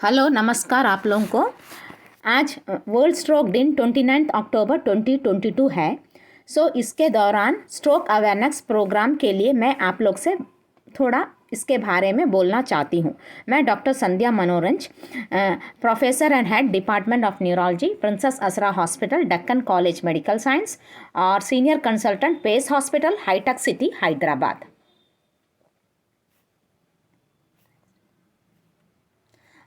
Hello नमस्कार आप लोगों को। आज वर्ल्ड स्ट्रोक दिन 29 अक्टूबर 2022 है। इसके दौरान स्ट्रोक अवेयरनेस प्रोग्राम के लिए मैं आप लोग से थोड़ा इसके बारे में बोलना चाहती हूँ। मैं doctor Sandhya Manoranj, professor and head department of neurology, Princess Esra hospital, Deccan college medical science और सीनियर कंसल्टेंट, पेस हॉस्पिटल, हाईटेक सिटी, हैदराबाद।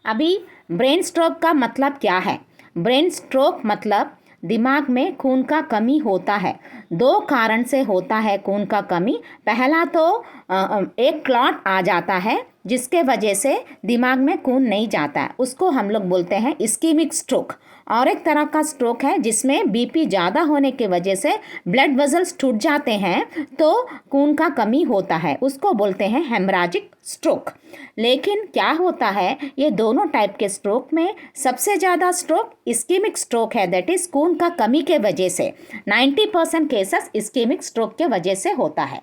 अभी ब्रेन स्ट्रोक का मतलब क्या है? ब्रेन स्ट्रोक मतलब दिमाग में खून का कमी होता है। दो कारण से होता है खून का कमी। पहला तो एक क्लॉट आ जाता है जिसके वजह से दिमाग में खून नहीं जाता है, उसको हम लोग बोलते हैं इस्कीमिक स्ट्रोक। और एक तरह का स्ट्रोक है जिसमें बीपी ज़्यादा होने की वजह से ब्लड वेसल्स टूट जाते हैं तो खून का कमी होता है, उसको बोलते हैं हेमराजिक स्ट्रोक। लेकिन क्या होता है, ये दोनों टाइप के स्ट्रोक में सबसे ज़्यादा स्ट्रोक इस्कीमिक स्ट्रोक है, दैट इज़ खून का कमी के वजह से 90% केसेस इस्कीमिक स्ट्रोक के वजह से होता है।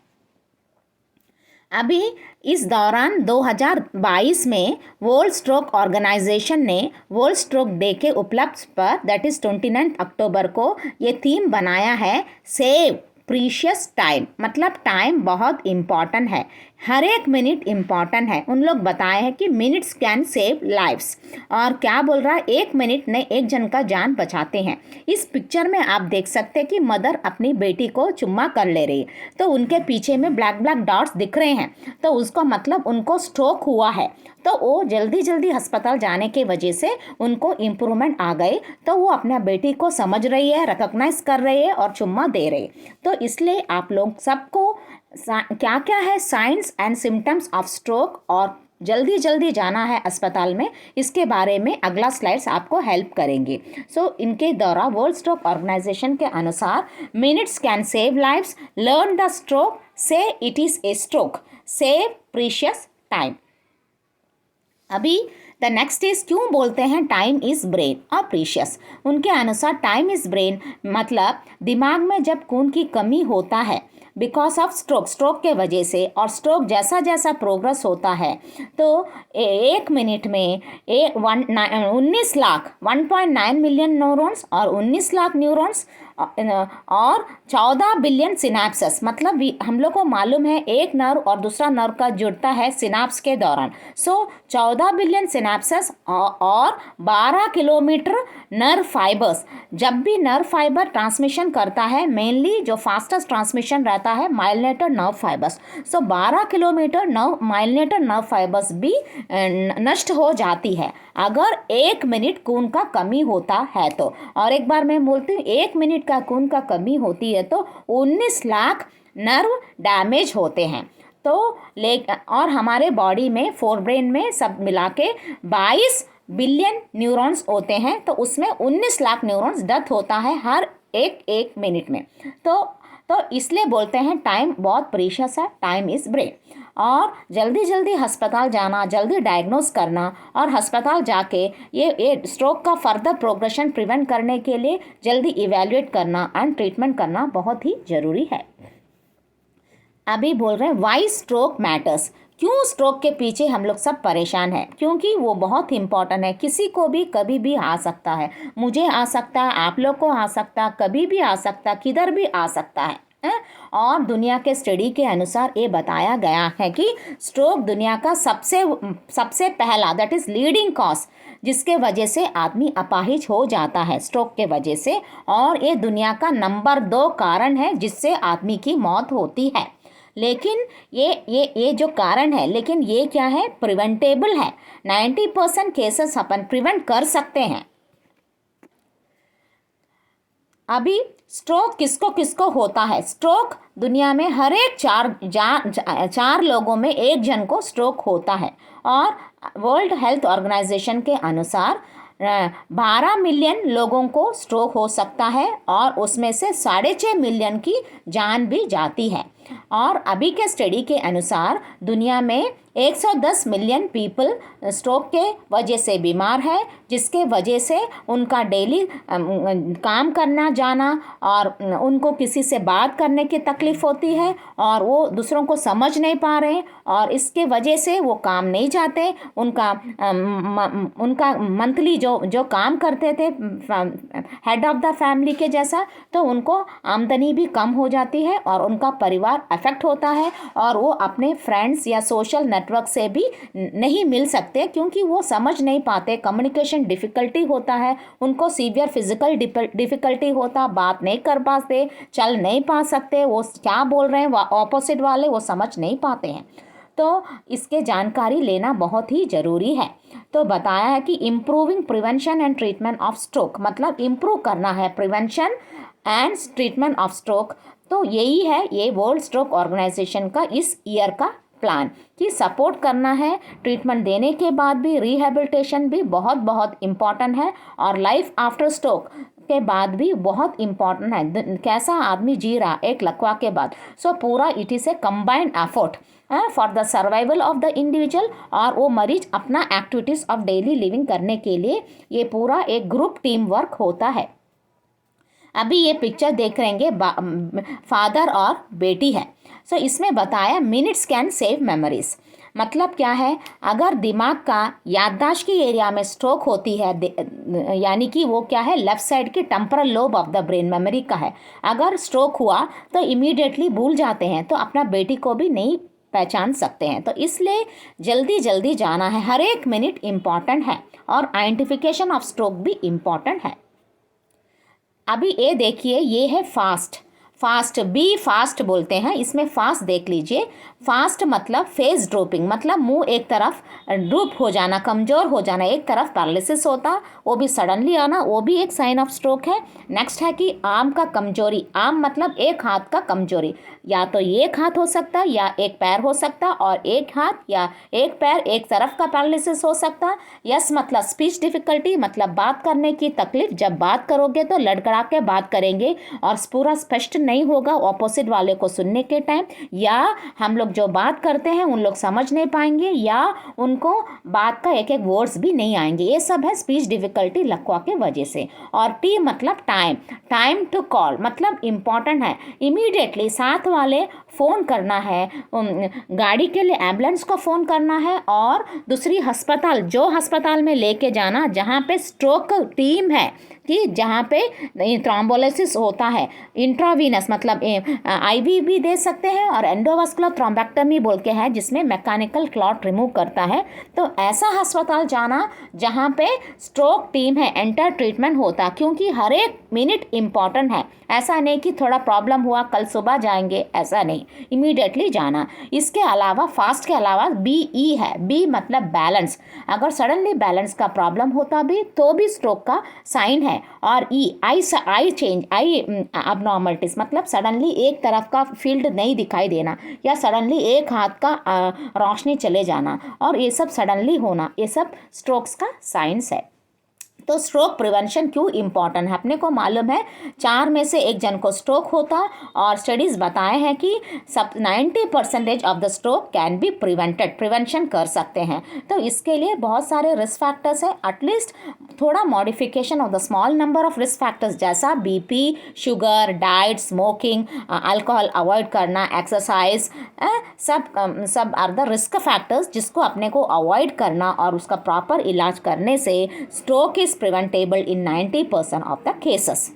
अभी इस दौरान 2022 में वर्ल्ड स्ट्रोक ऑर्गेनाइजेशन ने वर्ल्ड स्ट्रोक डे के उपलक्ष्य पर दैट इज़ 29 अक्टूबर को ये थीम बनाया है, सेव प्रीशियस टाइम। मतलब टाइम बहुत इम्पॉर्टेंट है, हर एक मिनट इम्पॉर्टेंट है। उन लोग बताए हैं कि मिनट्स कैन सेव लाइफ्स। और क्या बोल रहा है, एक मिनट ने एक जन का जान बचाते हैं। इस पिक्चर में आप देख सकते हैं कि मदर अपनी बेटी को चुम्मा कर ले रही है, तो उनके पीछे में ब्लैक ब्लैक डॉट्स दिख रहे हैं, तो उसका मतलब उनको स्ट्रोक हुआ है। तो वो जल्दी जल्दी अस्पताल जाने की वजह से उनको इम्प्रूवमेंट आ गई, तो वो अपने बेटी को समझ रही है, रिकॉग्नाइज कर रही है और चुम्मा दे रही है। तो इसलिए आप लोग सबको क्या क्या है science and symptoms of stroke और जल्दी जल्दी जाना है अस्पताल में, इसके बारे में अगला स्लाइड्स आपको हेल्प करेंगे। इनके द्वारा वर्ल्ड स्ट्रोक ऑर्गेनाइजेशन के अनुसार minutes can save lives, learn the stroke, say it is a stroke, save precious time. अभी द नेक्स्ट इज क्यों बोलते हैं टाइम इज़ ब्रेन और प्रीशियस। उनके अनुसार टाइम इज़ ब्रेन मतलब दिमाग में जब खून की कमी होता है बिकॉज ऑफ स्ट्रोक के वजह से, और स्ट्रोक जैसा जैसा प्रोग्रेस होता है तो एक मिनट में 19 लाख 1.9 मिलियन न्यूरॉन्स और 19 लाख न्यूरॉन्स और 14 बिलियन सिनाप्सेस। मतलब हम लोग को मालूम है एक नर्व और दूसरा नर्व का जुड़ता है सिनाप्स के दौरान। 14 बिलियन सिनाप्सेस और 12 किलोमीटर नर्व फाइबर्स। जब भी नर्व फाइबर ट्रांसमिशन करता है, मेनली जो फास्टेस्ट ट्रांसमिशन रहता है myelinated nerve fibres. 12 kilometre myelinated nerve fibres भी नष्ट हो जाती है अगर एक मिनट खून का कमी होता है तो। और एक बार मैं बोलती हूँ, एक मिनट का खून का कमी होती है तो 19 लाख नर्व डैमेज होते हैं। और हमारे बॉडी में फोरब्रेन में सब मिला के 22 बिलियन न्यूरॉन्स होते हैं, तो उसमें 19 लाख न्यूरॉन्स डेथ होता है हर एक मिनट में। तो इसलिए बोलते हैं टाइम बहुत प्रीशियस है, टाइम इज़ ब्रेन। और जल्दी जल्दी अस्पताल जाना, जल्दी डायग्नोस करना और अस्पताल जाके ये स्ट्रोक का फर्दर प्रोग्रेशन प्रिवेंट करने के लिए जल्दी इवैल्यूएट करना एंड ट्रीटमेंट करना बहुत ही ज़रूरी है। अभी बोल रहे हैं वाई स्ट्रोक मैटर्स। क्यों स्ट्रोक के पीछे हम लोग सब परेशान हैं? क्योंकि वो बहुत इंपॉर्टेंट है, किसी को भी कभी भी आ सकता है, मुझे आ सकता है, आप लोग को आ सकता है, कभी भी आ सकता है, किधर भी आ सकता है। और दुनिया के स्टडी के अनुसार ये बताया गया है कि स्ट्रोक दुनिया का सबसे पहला दैट इज़ लीडिंग कॉज जिसके वजह से आदमी अपाहिज हो जाता है स्ट्रोक के वजह से, और ये दुनिया का नंबर 2 कारण है जिससे आदमी की मौत होती है। लेकिन ये जो कारण है, लेकिन ये क्या है, प्रिवेंटेबल है। 90% केसेस अपन प्रिवेंट कर सकते हैं। अभी स्ट्रोक किसको किसको होता है? स्ट्रोक दुनिया में हर एक चार लोगों में एक जन को स्ट्रोक होता है। और वर्ल्ड हेल्थ ऑर्गेनाइजेशन के अनुसार 12 मिलियन लोगों को स्ट्रोक हो सकता है और उसमें से 6.5 मिलियन की जान भी जाती है। और अभी के स्टडी के अनुसार दुनिया में 110 मिलियन पीपल स्ट्रोक के वजह से बीमार है, जिसके वजह से उनका डेली काम करना जाना और उनको किसी से बात करने की तकलीफ़ होती है और वो दूसरों को समझ नहीं पा रहे और इसके वजह से वो काम नहीं जाते। उनका मंथली जो काम करते थे हेड ऑफ़ द फैमिली के जैसा, तो उनको आमदनी भी कम हो जाती है और उनका परिवार अफेक्ट होता है और वो अपने फ्रेंड्स या सोशल नेटवर्क से भी नहीं मिल सकते क्योंकि वो समझ नहीं पाते, कम्युनिकेशन डिफ़िकल्टी होता है, उनको सीवियर फिजिकल डिफ़िकल्टी होता, बात नहीं कर पाते, चल नहीं पा सकते, वो क्या बोल रहे हैं ऑपोजिट वाले वो समझ नहीं पाते हैं। तो इसके जानकारी लेना बहुत ही ज़रूरी है। तो बताया है कि improving prevention and treatment of stroke, मतलब इम्प्रूव करना है prevention and treatment of stroke. तो यही है ये वर्ल्ड स्ट्रोक ऑर्गेनाइजेशन का इस ईयर का प्लान कि सपोर्ट करना है, ट्रीटमेंट देने के बाद भी रिहेबिलिटेशन भी बहुत बहुत इम्पॉर्टेंट है और लाइफ आफ्टर स्ट्रोक के बाद भी बहुत इम्पॉर्टेंट है, कैसा आदमी जी रहा एक लकवा के बाद। सो पूरा it is A combined effort for the survival of the individual, और वो मरीज अपना एक्टिविटीज़ ऑफ डेली लिविंग करने के लिए ये पूरा एक ग्रुप टीम वर्क होता है। अभी ये पिक्चर देख रहेंगे फादर और बेटी है। सो इसमें बताया मिनट्स कैन सेव मेमोरीज, मतलब क्या है, अगर दिमाग का याददाश्त की एरिया में स्ट्रोक होती है, यानी कि वो क्या है लेफ़्ट साइड की temporal lobe of the brain memory का है, अगर स्ट्रोक हुआ तो इमीडिएटली भूल जाते हैं, तो अपना बेटी को भी नहीं पहचान सकते हैं। तो इसलिए जल्दी जल्दी जाना है, हर एक मिनट इम्पॉर्टेंट है और आइडेंटिफिकेशन ऑफ स्ट्रोक भी इम्पॉर्टेंट है। अभी ये देखिए, ये है फास्ट, बी फास्ट बोलते हैं, इसमें फास्ट देख लीजिए। फास्ट मतलब फेस ड्रॉपिंग, मतलब मुंह एक तरफ ड्रूप हो जाना, कमज़ोर हो जाना, एक तरफ पैरालिसिस होता, वो भी सडनली आना, वो भी एक साइन ऑफ स्ट्रोक है। नेक्स्ट है कि आर्म का कमजोरी, आर्म मतलब एक हाथ का कमजोरी, या तो एक हाथ हो सकता या एक पैर हो सकता, और एक हाथ या एक पैर एक तरफ का पैरालिसिस हो सकता। यस मतलब स्पीच डिफ़िकल्टी, मतलब बात करने की तकलीफ, जब बात करोगे तो लड़खड़ा के बात करेंगे और पूरा स्पष्ट नहीं होगा ऑपोजिट वाले को सुनने के टाइम, या हम लोग जो बात करते हैं उन लोग समझ नहीं पाएंगे, या उनको बात का एक एक वर्ड्स भी नहीं आएंगे। ये सब है स्पीच डिफ़िकल्टी लकवा के वजह से। और टी मतलब टाइम टू कॉल, मतलब इम्पॉर्टेंट है, इमीडिएटली साथ वाले फ़ोन करना है, गाड़ी के लिए एम्बुलेंस को फ़ोन करना है, और दूसरी अस्पताल, जो अस्पताल में लेके जाना जहाँ पे स्ट्रोक टीम है, कि जहाँ पे थ्रोम्बोलिसिस होता है, इंट्रावीनस मतलब आईवी भी दे सकते हैं, और एंडोवास्कुलर थ्रोम्बेक्टमी बोल के है जिसमें मैकेनिकल क्लॉट रिमूव करता है। तो ऐसा अस्पताल जाना जहाँ पे स्ट्रोक टीम है, एंटर ट्रीटमेंट होता, क्योंकि हर एक मिनट इम्पॉर्टेंट है। ऐसा नहीं कि थोड़ा प्रॉब्लम हुआ कल सुबह जाएंगे, ऐसा नहीं, इमीडिएटली जाना। इसके अलावा फास्ट के अलावा BE है, बी मतलब बैलेंस, अगर सडनली बैलेंस का प्रॉब्लम होता भी तो भी स्ट्रोक का साइन है। और आई चेंज, आई अबनॉर्मलिटीज, मतलब सडनली एक तरफ का फील्ड नहीं दिखाई देना, या सडनली एक हाथ का रोशनी चले जाना, और ये सब सडनली होना, ये सब स्ट्रोक्स का साइंस है। तो स्ट्रोक प्रिवेंशन क्यों इम्पॉर्टेंट है, अपने को मालूम है 4 में से 1 जन को स्ट्रोक होता, और स्टडीज़ बताए हैं कि 90% of the stroke can be prevention कर सकते हैं। तो इसके लिए बहुत सारे रिस्क फैक्टर्स हैं, एटलीस्ट थोड़ा modification of the small number of risk factors, जैसा BP, sugar, diet, smoking, alcohol avoid करना, एक्सरसाइज, सब आर द रिस्क फैक्टर्स जिसको अपने को अवॉइड करना, और उसका प्रॉपर इलाज करने से stroke is preventable in 90% of the cases.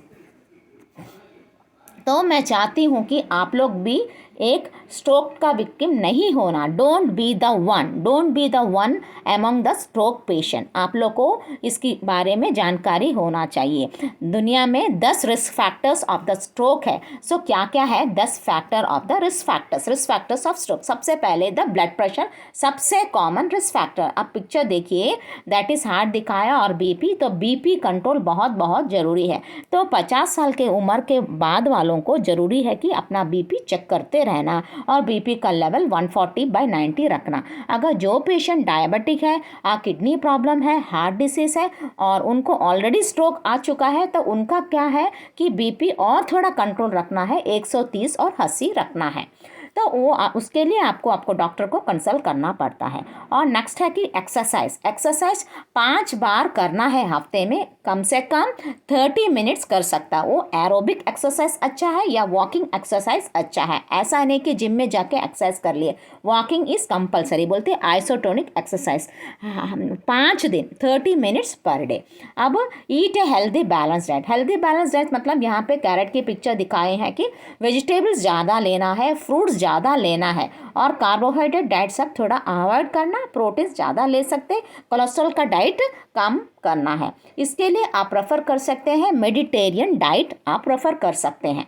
तो मैं चाहती हूँ कि आप लोग भी एक स्ट्रोक का विक्टिम नहीं होना। Don't be the one among the stroke patient. आप लोग को इसके बारे में जानकारी होना चाहिए। दुनिया में 10 risk factors of the stroke है। सो क्या क्या है 10 factor of the risk factors of stroke. सबसे पहले द ब्लड प्रेशर, सबसे कॉमन रिस्क फैक्टर। अब पिक्चर देखिए, दैट इज़ हार्ट दिखाया और BP। तो BP कंट्रोल बहुत बहुत ज़रूरी है। तो 50 साल के उम्र के बाद वालों को ज़रूरी है कि अपना BP चेक करते रहना, और BP का लेवल 140/90 रखना। अगर जो पेशेंट डायबिटिक है, किडनी प्रॉब्लम है, हार्ट डिसीज़ है, और उनको ऑलरेडी स्ट्रोक आ चुका है, तो उनका क्या है कि BP और थोड़ा कंट्रोल रखना है, 130 और 80 रखना है। तो वो उसके लिए आपको डॉक्टर को कंसल्ट करना पड़ता है। और नेक्स्ट है कि एक्सरसाइज 5 बार करना है हफ्ते में, कम से कम 30 मिनट्स कर सकता है। वो एरोबिक एक्सरसाइज अच्छा है या वॉकिंग एक्सरसाइज अच्छा है, ऐसा नहीं कि जिम में जाके एक्सरसाइज कर लिए। वॉकिंग इज कंपलसरी, बोलते हैं आइसोटोनिक एक्सरसाइज। 5 दिन 30 मिनट्स पर डे। अब eat a healthy balance diet. Healthy balance diet मतलब यहाँ पे कैरेट की पिक्चर दिखाए हैं कि वेजिटेबल्स ज़्यादा लेना है, फ्रूट्स ज़्यादा लेना है, और कार्बोहाइड्रेट डाइट सब थोड़ा अवॉइड करना, प्रोटीन ज़्यादा ले सकते, कोलेस्ट्रॉल का डाइट कम करना है। इसके लिए आप प्रेफर कर सकते हैं मेडिटेरियन डाइट, आप प्रेफर कर सकते हैं।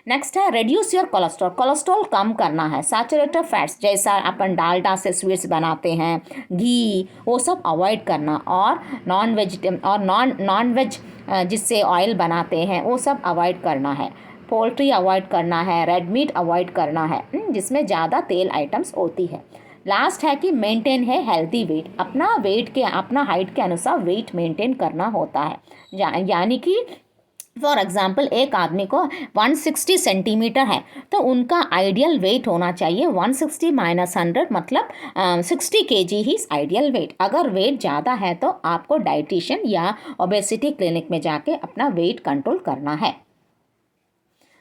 नेक्स्ट है रिड्यूस योर कोलेस्ट्रॉल। कोलेस्ट्रॉल कम करना है। सैचुरेटेड फैट्स जैसा अपन डालडा से स्वीट्स बनाते हैं, घी, वो सब अवॉइड करना, और नॉन वेज जिससे ऑयल बनाते हैं वो सब अवॉइड करना है। पोल्ट्री अवॉइड करना है, रेड मीट अवॉइड करना है जिसमें ज़्यादा तेल आइटम्स होती है। लास्ट है कि मेंटेन है हेल्दी वेट। अपना हाइट के अनुसार वेट मेंटेन करना होता है। यानी कि फॉर एग्जाम्पल एक आदमी को 160 सेंटीमीटर है तो उनका आइडियल वेट होना चाहिए 160 माइनस 100 मतलब 60 kg ही आइडियल वेट। अगर वेट ज़्यादा है तो आपको डाइटिशियन या ओबेसिटी क्लिनिक में जाके अपना वेट कंट्रोल करना है।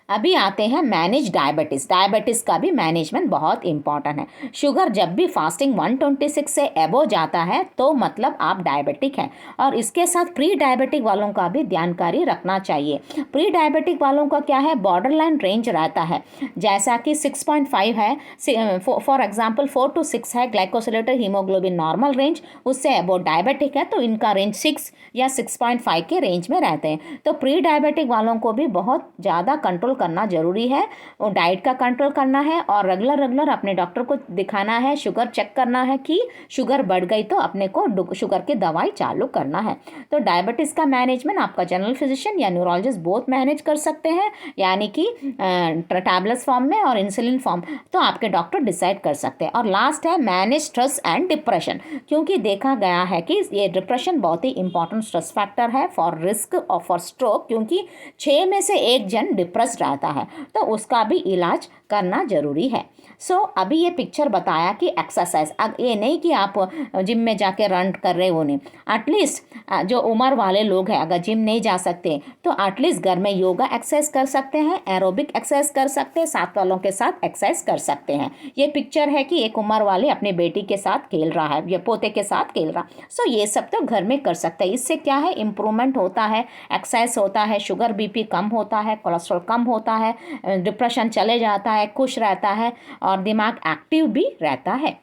अभी आते हैं मैनेज डायबिटीज़। डायबिटीज़ का भी मैनेजमेंट बहुत इंपॉर्टेंट है। शुगर जब भी फास्टिंग 126 से एबो जाता है तो मतलब आप डायबिटिक हैं, और इसके साथ प्री डायबिटिक वालों का भी जानकारी रखना चाहिए। प्री डायबिटिक वालों का क्या है, बॉर्डर लाइन रेंज रहता है, जैसा कि 6.5 है, फॉर एग्जाम्पल 4 to 6 है ग्लाइकोसिलेटेड हीमोग्लोबिन नॉर्मल रेंज, उससे एबो डायबिटिक है तो इनका रेंज 6 या 6.5 के रेंज में रहते हैं। तो प्री डायबिटिक वालों को भी बहुत ज़्यादा कंट्रोल करना जरूरी है, वो डाइट का कंट्रोल करना है, और रेगुलर अपने डॉक्टर को दिखाना है, शुगर चेक करना है कि शुगर बढ़ गई तो अपने को शुगर की दवाई चालू करना है। तो डायबिटीज़ का मैनेजमेंट आपका जनरल फिजिशियन या न्यूरोलॉजिस्ट बोथ मैनेज कर सकते हैं, यानी कि टैबलेट्स फॉर्म में और इंसुलिन फॉर्म, तो आपके डॉक्टर डिसाइड कर सकते हैं। और लास्ट है मैनेज स्ट्रेस एंड डिप्रेशन, क्योंकि देखा गया है कि ये डिप्रेशन बहुत ही इंपॉर्टेंट स्ट्रेस फैक्टर है फॉर रिस्क और फॉर स्ट्रोक, क्योंकि 6 में से 1 जन डिप्रेस रहता है, तो उसका भी इलाज करना जरूरी है। अभी ये पिक्चर बताया कि एक्सरसाइज, अब ये नहीं कि आप जिम में जाके रन कर रहे हो, नहीं, एटलीस्ट जो उम्र वाले लोग हैं अगर जिम नहीं जा सकते तो एटलीस्ट घर में योगा एक्सरसाइज कर सकते हैं, एरोबिक एक्सरसाइज कर सकते हैं, साथ वालों के साथ एक्सरसाइज कर सकते हैं। ये पिक्चर है कि एक उम्र वाले अपने बेटी के साथ खेल रहा है या पोते के साथ खेल रहा, ये सब तो घर में कर सकते हैं। इससे क्या है, इम्प्रूवमेंट होता है, एक्सरसाइज होता है, शुगर बीपी कम होता है, कोलेस्ट्रॉल कम होता है, डिप्रेशन चले जाता है, खुश रहता है, और दिमाग एक्टिव भी रहता है।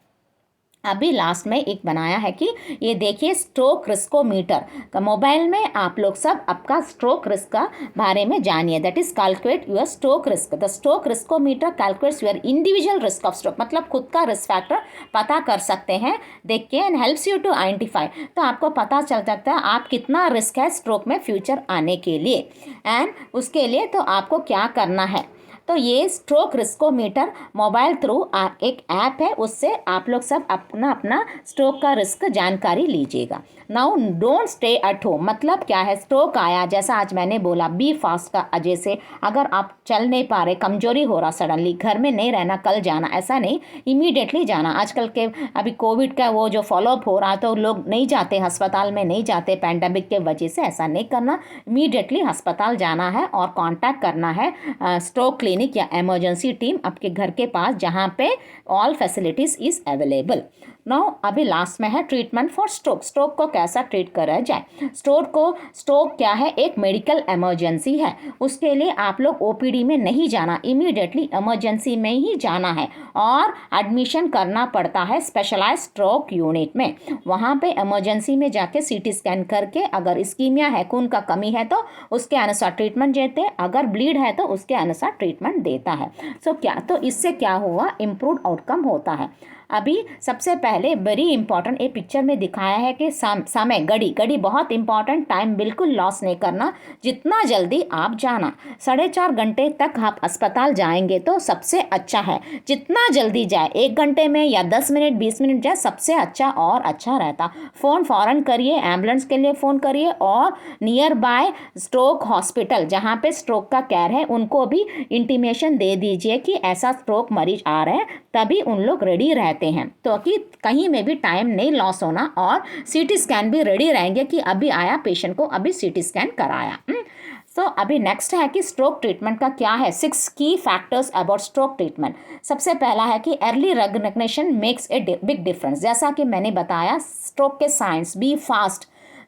अभी लास्ट में एक बनाया है कि ये देखिए स्ट्रोक रिस्कोमीटर का, मोबाइल में आप लोग सब आपका स्ट्रोक रिस्क का बारे में जानिए, that is calculate your stroke risk. The stroke riskometer calculates your individual risk of stroke, मतलब खुद का रिस्क फैक्टर पता कर सकते हैं देख के, and helps you to identify, तो आपको पता चल सकता है आप कितना रिस्क है स्ट्रोक में फ्यूचर आने के लिए, एंड उसके लिए तो आपको क्या करना है। तो ये स्ट्रोक रिस्कोमीटर मोबाइल थ्रू एक ऐप है, उससे आप लोग सब अपना अपना स्ट्रोक का रिस्क जानकारी लीजिएगा। Now don't stay at home, मतलब क्या है, स्ट्रोक आया जैसा आज मैंने बोला, बी फास्ट का अजय से, अगर आप चल नहीं पा रहे, कमजोरी हो रहा, सडनली घर में नहीं रहना, कल जाना, ऐसा नहीं, इमीडिएटली जाना। आजकल के अभी कोविड का वो जो फॉलोअप हो रहा तो लोग नहीं जाते, अस्पताल में नहीं जाते पैंडेमिक के वजह से, ऐसा नहीं करना, इमीडिएटली अस्पताल जाना है और कॉन्टैक्ट करना है स्ट्रोक क्लिनिक या इमरजेंसी टीम आपके घर के पास, जहाँ पे all facilities is available. Now अभी लास्ट में है ट्रीटमेंट फॉर स्ट्रोक। स्ट्रोक को कैसा ट्रीट करा जाए। स्ट्रोक क्या है, एक मेडिकल इमरजेंसी है, उसके लिए आप लोग ओपीडी में नहीं जाना, इमीडिएटली इमरजेंसी में ही जाना है, और एडमिशन करना पड़ता है स्पेशलाइज्ड स्ट्रोक यूनिट में। वहाँ पे इमरजेंसी में जाके सीटी स्कैन करके, अगर इस्कीमिया है, खून का कमी है तो उसके अनुसार ट्रीटमेंट देते हैं, अगर ब्लीड है तो उसके अनुसार ट्रीटमेंट देता है। तो इससे क्या हुआ, इम्प्रूव आउटकम होता है। अभी सबसे पहले वेरी इंपॉर्टेंट ये पिक्चर में दिखाया है कि समय घड़ी बहुत इंपॉर्टेंट, टाइम बिल्कुल लॉस नहीं करना, जितना जल्दी आप जाना, 4.5 घंटे तक आप अस्पताल जाएंगे तो सबसे अच्छा है, जितना जल्दी जाए 1 घंटे में या 10 मिनट 20 मिनट जाए सबसे अच्छा और अच्छा रहता। फ़ोन फ़ौरन करिए, एम्बुलेंस के लिए फ़ोन करिए और नियर बाय स्ट्रोक हॉस्पिटल जहाँ पे स्ट्रोक का केयर है उनको भी इंटीमेशन दे दीजिए कि ऐसा स्ट्रोक मरीज आ रहे हैं, तभी उन लोग रेडी रहते हैं तो कि कहीं में भी टाइम नहीं लॉस होना, और सीटी स्कैन भी रेडी रहेंगे कि अभी आया पेशेंट को अभी सीटी स्कैन कराया। तो अभी नेक्स्ट है कि स्ट्रोक ट्रीटमेंट का क्या है, 6 की फैक्टर्स अबाउट स्ट्रोक ट्रीटमेंट। सबसे पहला है कि early recognition makes a big difference. जैसा कि मैंने बताया, स्ट्रोक के signs be fast,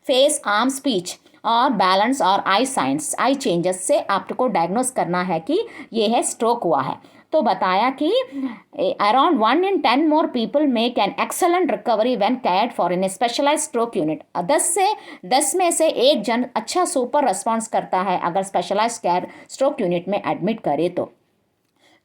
face arm speech और बैलेंस और आई साइंस, आई चेंजेस से आपको डायग्नोस करना है कि ये है स्ट्रोक हुआ है। तो बताया कि around 1 in 10 more people make an excellent recovery when cared for in specialise stroke unit. 10 में से एक जन अच्छा सुपर रिस्पॉन्स करता है अगर स्पेशलाइज केयर स्ट्रोक यूनिट में एडमिट करे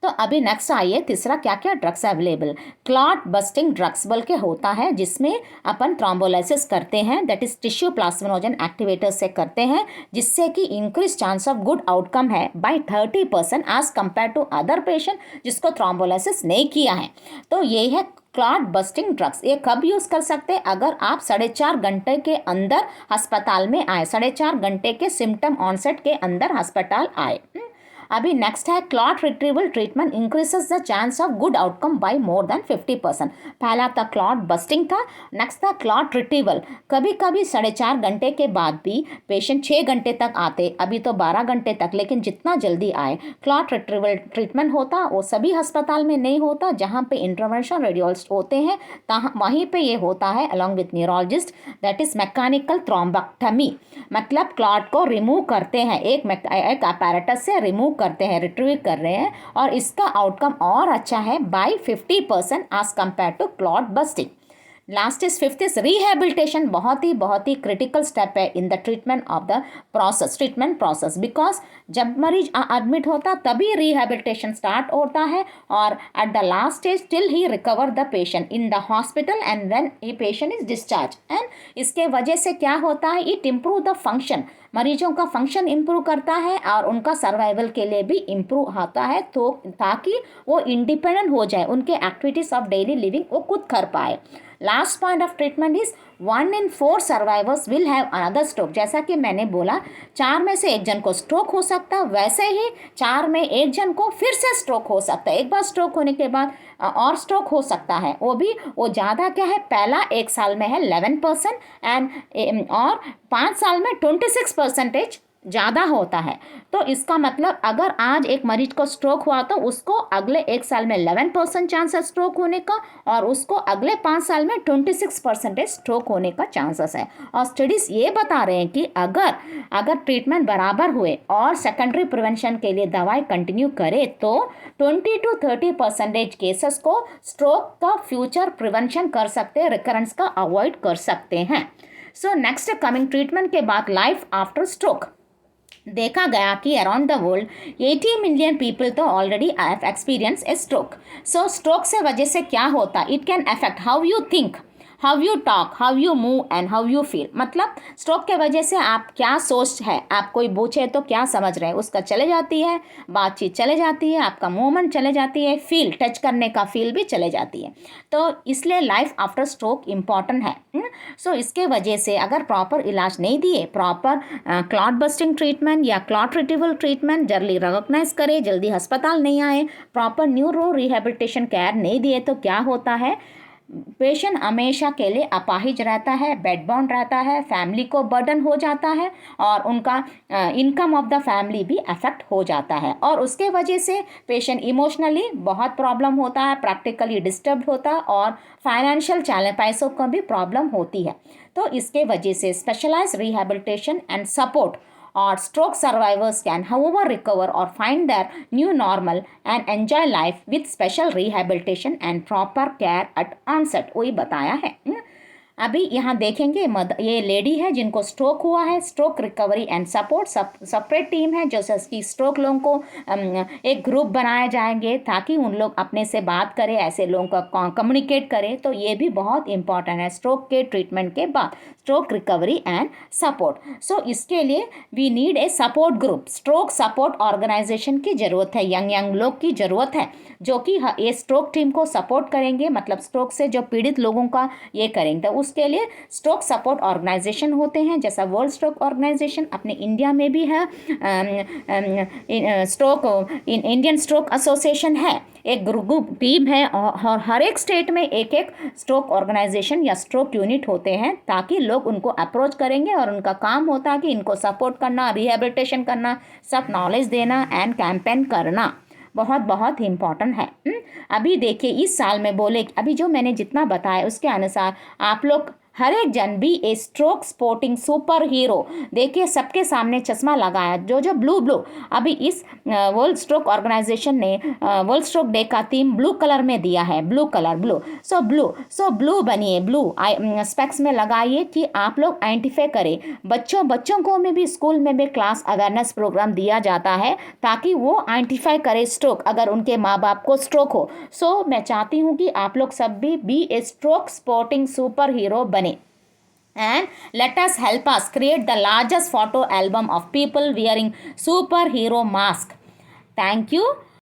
तो अभी नेक्स्ट आइए तीसरा, क्या क्या drugs available. Clot busting drugs बल्कि होता है जिसमें अपन थ्रोम्बोलाइसिस करते हैं, that is tissue plasminogen activator से करते हैं, जिससे कि increase chance of good outcome है by 30% as compare to other patient जिसको थ्रोम्बोलाइसिस नहीं किया है। तो ये है क्लॉट बस्टिंग ड्रग्स। ये कब यूज़ कर सकते हैं, अगर आप 4.5 घंटे के अंदर अस्पताल में आए, 4.5 घंटे के सिम्टम ऑनसेट के अंदर अस्पताल आए। अभी नेक्स्ट है clot retrieval treatment increases the chance of good outcome by more than 50%। पहला था क्लॉट बस्टिंग था, नेक्स्ट था क्लॉट रिट्रीवल। कभी कभी 4.5 घंटे के बाद भी पेशेंट 6 घंटे तक आते, अभी तो 12 घंटे तक, लेकिन जितना जल्दी आए क्लॉट रिट्रीवल ट्रीटमेंट होता। वो सभी अस्पताल में नहीं होता, जहाँ पे इंटरवेंशन रेडियोलॉजिस्ट होते हैं वहीं पे ये होता है along with neurologist, that is mechanical thrombectomy. मतलब क्लॉट को रिमूव करते हैं, एक अपैरेटस से रिमूव करते हैं, रिट्रीव कर रहे हैं, और इसका आउटकम और अच्छा है by 50% as compare to clot busting. Last is fifth is rehabilitation. बहुत ही क्रिटिकल स्टेप है in the treatment of the treatment process, because जब मरीज एडमिट होता तभी रिहेबिलिटेशन स्टार्ट होता है, और at the last stage till he recover the patient in the hospital and when a patient is discharge. And इसके वजह से क्या होता है, इट इम्प्रूव द फंक्शन, मरीजों का फंक्शन इम्प्रूव करता है और उनका सर्वाइवल के लिए भी इम्प्रूव होता है, तो ताकि वो इंडिपेंडेंट हो जाए, उनके एक्टिविटीज़ ऑफ डेली लिविंग वो खुद कर पाए। Last point of treatment is 1 in 4 survivors will have another stroke. जैसा कि मैंने बोला 4 में से 1 जन को स्ट्रोक हो सकता है, वैसे ही 4 में 1 जन को फिर से स्ट्रोक हो सकता है, एक बार स्ट्रोक होने के बाद और स्ट्रोक हो सकता है। वो ज़्यादा क्या है, पहला 1 साल में है 11% एंड और 5 साल में 26% ज़्यादा होता है। तो इसका मतलब अगर आज एक मरीज को स्ट्रोक हुआ तो उसको अगले 1 साल में 11% चांस है स्ट्रोक होने का, और उसको अगले 5 साल में 26% स्ट्रोक होने का चांसेस है। और स्टडीज़ ये बता रहे हैं कि अगर ट्रीटमेंट बराबर हुए और सेकेंडरी प्रिवेंशन के लिए दवाई कंटिन्यू करे तो 20 to 30% केसेस को स्ट्रोक का फ्यूचर प्रिवेंशन कर सकते हैं, रिकरेंस का अवॉइड कर सकते हैं। सो नेक्स्ट कमिंग ट्रीटमेंट के बाद लाइफ आफ्टर स्ट्रोक। देखा गया कि around the world 80 million people तो already have experience a stroke. So stroke से वजह से क्या होता, it can affect how you think, how you talk, how you move and how you feel. मतलब स्ट्रोक के वजह से आप क्या सोच है, आप कोई पूछे तो क्या समझ रहे हैं उसका चले जाती है, बातचीत चले जाती है, आपका मूवमेंट चले जाती है, फील टच करने का फील भी चले जाती है। तो इसलिए लाइफ आफ्टर स्ट्रोक इम्पॉर्टेंट है। सो इसके वजह से अगर प्रॉपर इलाज नहीं दिए, प्रॉपर क्लॉट बस्टिंग ट्रीटमेंट या क्लॉट रिट्रीवल ट्रीटमेंट जल्दी रिकॉग्नाइज करे, जल्दी अस्पताल नहीं आए, प्रॉपर न्यूरो रिहेबिलिटेशन केयर नहीं दिए तो क्या होता है, पेशेंट हमेशा के लिए अपाहिज रहता है, बेड बाउंड रहता है, फैमिली को बर्डन हो जाता है, और उनका इनकम ऑफ द फैमिली भी अफेक्ट हो जाता है, और उसके वजह से पेशेंट इमोशनली बहुत प्रॉब्लम होता है, प्रैक्टिकली डिस्टर्ब होता है, और फाइनेंशियल चैलेंज, पैसों का भी प्रॉब्लम होती है। तो इसके वजह से specialise rehabilitation and support or stroke survivors can however recover or find their new normal and enjoy life with special rehabilitation and proper care at onset। वही बताया है। अभी यहाँ देखेंगे ये लेडी है जिनको स्ट्रोक हुआ है, stroke recovery and support separate team है जो कि स्ट्रोक लोगों को एक ग्रुप बनाए जाएंगे ताकि उन लोग अपने से बात करें, ऐसे लोगों का कम्युनिकेट करें। तो ये भी बहुत इंपॉर्टेंट है स्ट्रोक के ट्रीटमेंट के बाद, stroke recovery and support. So इसके लिए we need a support group, stroke support organisation की ज़रूरत है, यंग लोग की ज़रूरत है जो कि ये स्ट्रोक टीम को सपोर्ट करेंगे, मतलब स्ट्रोक से जो पीड़ित लोगों का ये करेंगे। तो उसके लिए स्ट्रोक सपोर्ट ऑर्गेनाइजेशन होते हैं, जैसा वर्ल्ड स्ट्रोक ऑर्गेनाइजेशन अपने इंडिया में भी है, इंडियन स्ट्रोक एसोसिएशन है, एक ग्रुप टीम है, और हर एक स्टेट में एक एक स्ट्रोक ऑर्गेनाइजेशन या स्ट्रोक यूनिट होते हैं ताकि लोग उनको अप्रोच करेंगे और उनका काम होता है कि इनको सपोर्ट करना, रिहेबिलिटेशन करना, सब नॉलेज देना एंड कैंपेन करना, बहुत बहुत इम्पॉर्टेंट है। अभी देखिए इस साल में बोले, अभी जो मैंने जितना बताया उसके अनुसार आप लोग हर एक जन भी ए स्ट्रोक स्पोर्टिंग सुपर हीरो। देखिए सबके सामने चश्मा लगाया, जो जो ब्लू अभी इस वर्ल्ड स्ट्रोक ऑर्गेनाइजेशन ने वर्ल्ड स्ट्रोक डे का थीम ब्लू कलर में दिया है, ब्लू कलर, सो ब्लू बनिए, ब्लू स्पेक्स में लगाइए कि आप लोग आइडेंटिफाई करें। बच्चों को में भी स्कूल में भी क्लास अवेयरनेस प्रोग्राम दिया जाता है ताकि वो आइडेंटिफाई करे स्ट्रोक, अगर उनके माँ बाप को स्ट्रोक हो। सो मैं चाहती हूँ कि आप लोग सब भी ए स्ट्रोक स्पोर्टिंग सुपर हीरो बने। And let us help us create the largest photo album of people wearing superhero mask. Thank you.